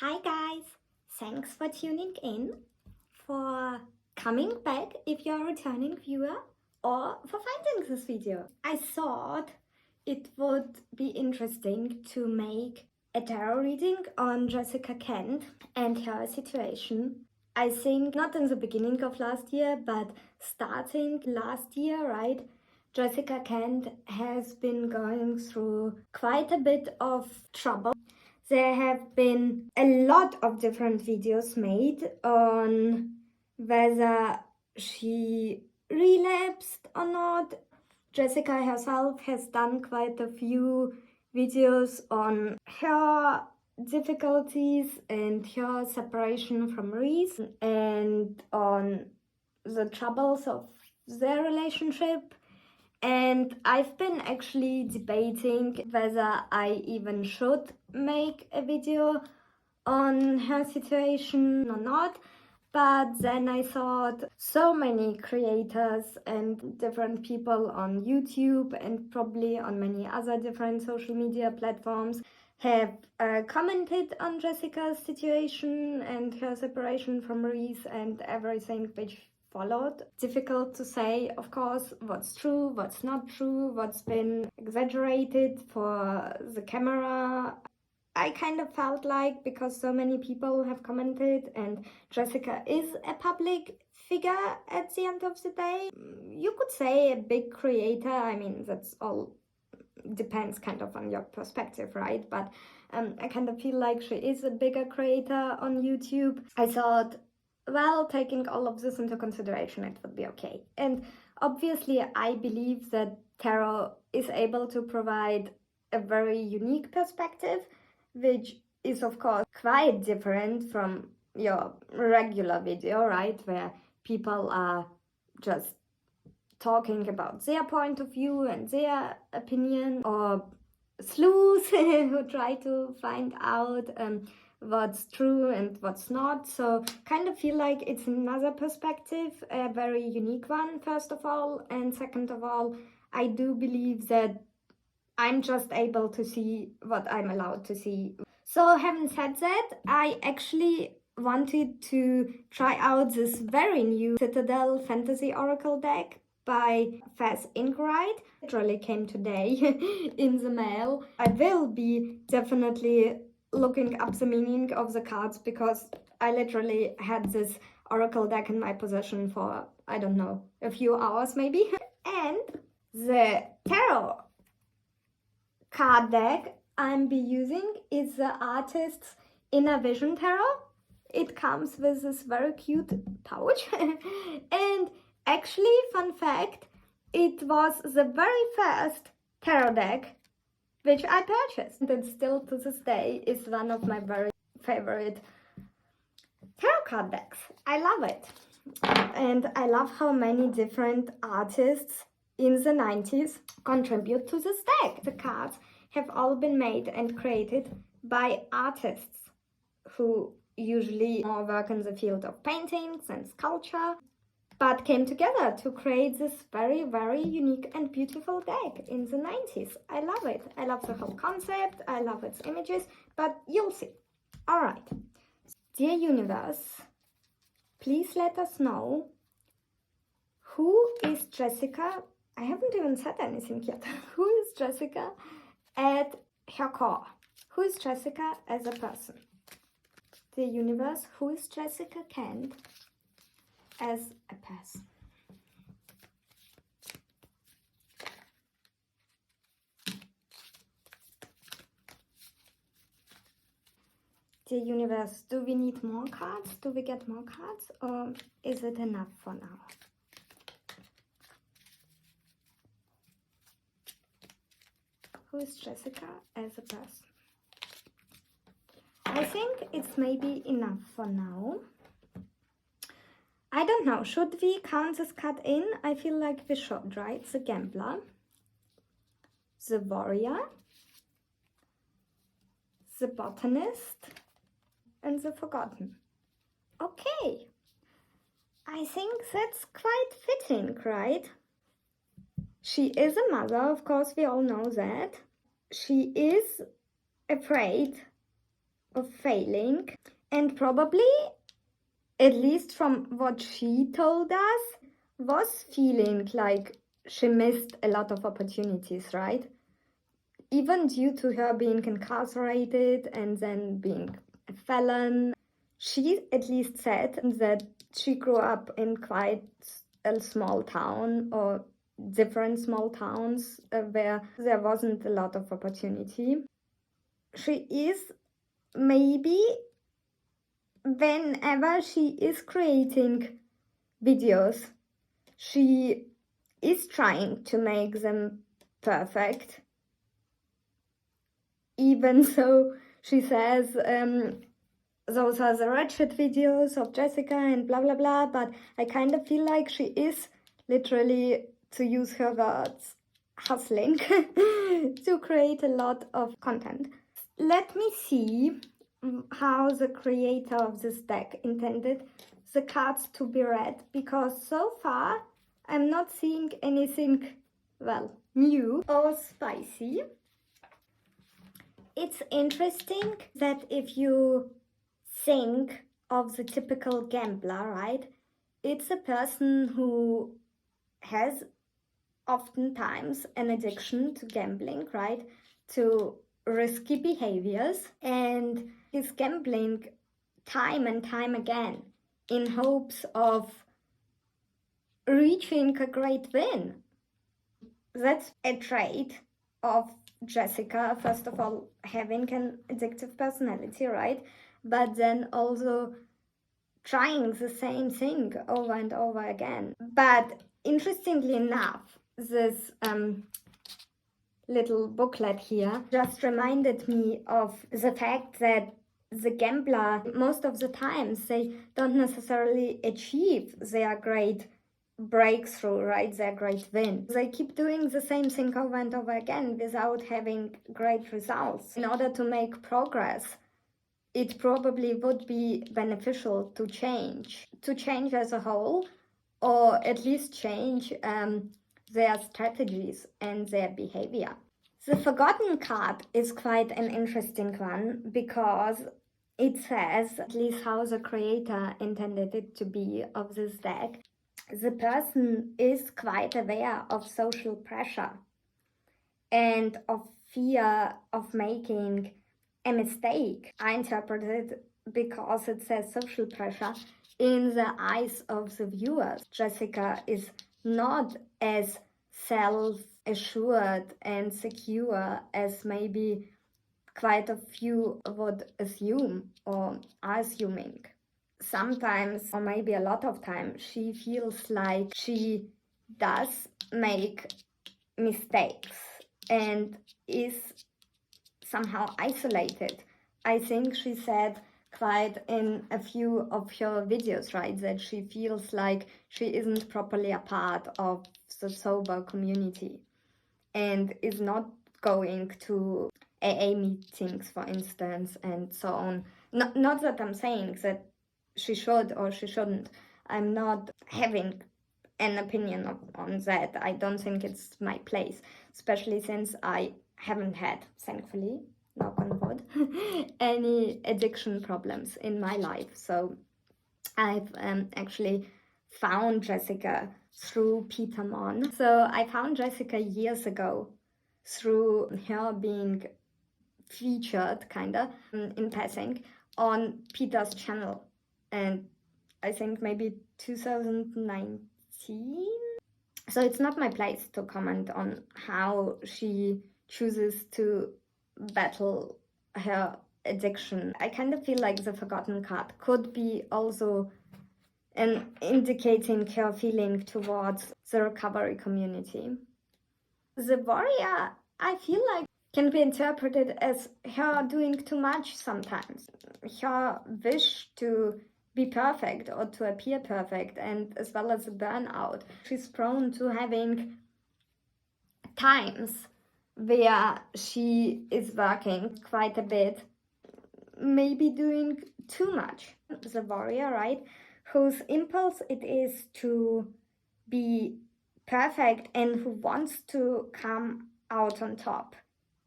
Hi guys, thanks for tuning in, for coming back if you're a returning viewer, or for finding this video. I thought it would be interesting to make a tarot reading on Jessica Kent and her situation. I think not in the beginning of last year, but starting last year, right? Jessica Kent has been going through quite a bit of trouble. There have been a lot of different videos made on whether she relapsed or not. Jessica herself has done quite a few videos on her difficulties and her separation from Reese and on the troubles of their relationship. And I've been actually debating whether I even should make a video on her situation or not. But then I thought so many creators and different people on YouTube and probably on many other different social media platforms have commented on Jessica's situation and her separation from Reese and everything which followed. Difficult to say, of course, what's true, what's not true, what's been exaggerated for the camera. I kind of felt like, because so many people have commented and Jessica is a public figure at the end of the day, you could say a big creator. I mean, that's all depends kind of on your perspective, right? But I kind of feel like she is a bigger creator on YouTube. I thought, well, taking all of this into consideration, it would be okay. And obviously, I believe that tarot is able to provide a very unique perspective, which is, of course, quite different from your regular video, right? Where people are just talking about their point of view and their opinion, or sleuths who try to find out what's true and what's not. So kind of feel like it's another perspective, a very unique one, first of all, and second of all, I do believe that I'm just able to see what I'm allowed to see. So having said that, I actually wanted to try out this very new Citadel Fantasy Oracle deck by Faz Inkwright. It really came today in the mail. I will be definitely looking up the meaning of the cards, because I literally had this oracle deck in my possession for, I don't know, a few hours maybe. And the tarot card deck I'm be using is the Artist's Inner Vision Tarot. It comes with this very cute pouch. And actually, fun fact, it was the very first tarot deck which I purchased. And still to this day is one of my very favorite tarot card decks. I love it. And I love how many different artists in the 90s contribute to this deck. The cards have all been made and created by artists who usually more work in the field of paintings and sculpture, but came together to create this very, very unique and beautiful deck in the 90s. I love it. I love the whole concept. I love its images, but you'll see. All right. Dear universe, please let us know, who is Jessica? I haven't even said anything yet. Who is Jessica at her core? Who is Jessica as a person? The universe, who is Jessica Kent as a person? The universe, do we need more cards? Do we get more cards? Or is it enough for now? Who is Jessica as a person? I think it's maybe enough for now. I don't know, should we count this card in? I feel like we should, right? The Gambler, the Warrior, the Botanist, and the Forgotten. Okay, I think that's quite fitting, right? She is a mother, of course, we all know that. She is afraid of failing, and probably, at least from what she told us, was feeling like she missed a lot of opportunities, right? Even due to her being incarcerated and then being a felon. She at least said that she grew up in quite a small town, or different small towns, where there wasn't a lot of opportunity. She is, maybe whenever she is creating videos, she is trying to make them perfect. Even so, she says, those are the wretched videos of Jessica and blah blah blah, but I kind of feel like she is literally, to use her words, hustling to create a lot of content. Let me see how the creator of this deck intended the cards to be read, because so far I'm not seeing anything, well, new or spicy. It's interesting that if you think of the typical gambler, right, it's a person who has oftentimes an addiction to gambling, right, to risky behaviors, and is gambling time and time again in hopes of reaching a great win. That's a trait of Jessica, first of all, having an addictive personality, right? But then also trying the same thing over and over again. But interestingly enough, this little booklet here just reminded me of the fact that the gambler, most of the times, they don't necessarily achieve their great breakthrough, right, their great win. They keep doing the same thing over and over again without having great results. In order to make progress, it probably would be beneficial to change as a whole, or at least change their strategies and their behavior. The Forgotten card is quite an interesting one, because it says, at least how the creator intended it to be of this deck, the person is quite aware of social pressure and of fear of making a mistake. I interpret it, because it says social pressure, in the eyes of the viewers. Jessica is not as self-assured and secure as maybe quite a few would assume or are assuming. Sometimes, or maybe a lot of time, she feels like she does make mistakes and is somehow isolated. I think she said quite in a few of her videos, right, that she feels like she isn't properly a part of the sober community and is not going to AA meetings, for instance, and so on. Not that I'm saying that she should or she shouldn't. I'm not having an opinion on that. I don't think it's my place, especially since I haven't had, thankfully, knock on wood, any addiction problems in my life. So I've actually found Jessica through Peter Mon. So I found Jessica years ago through her being featured, kinda, in passing, on Peter's channel. And I think maybe 2019. So it's not my place to comment on how she chooses to battle her addiction. I kind of feel like the Forgotten card could be also an indicating her feeling towards the recovery community. The Warrior, I feel like, can be interpreted as her doing too much sometimes. Her wish to be perfect or to appear perfect, and as well as a burnout. She's prone to having times where she is working quite a bit, maybe doing too much. The Warrior, right, whose impulse it is to be perfect and who wants to come out on top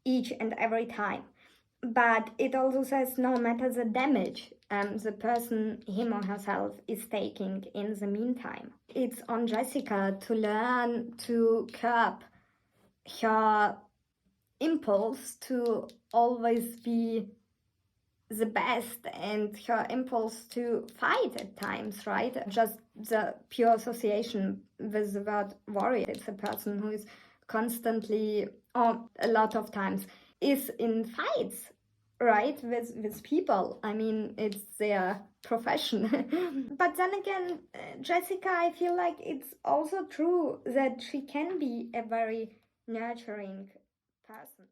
each and every time. But it also says no matter the damage the person, him or herself, is taking in the meantime. It's on Jessica to learn to curb her impulse to always be the best and her impulse to fight at times, right? Just the pure association with the word warrior. It's a person who is constantly, or a lot of times, is in fights, right, with people. I mean, it's their profession. But then again, Jessica, I feel like it's also true that she can be a very nurturing person.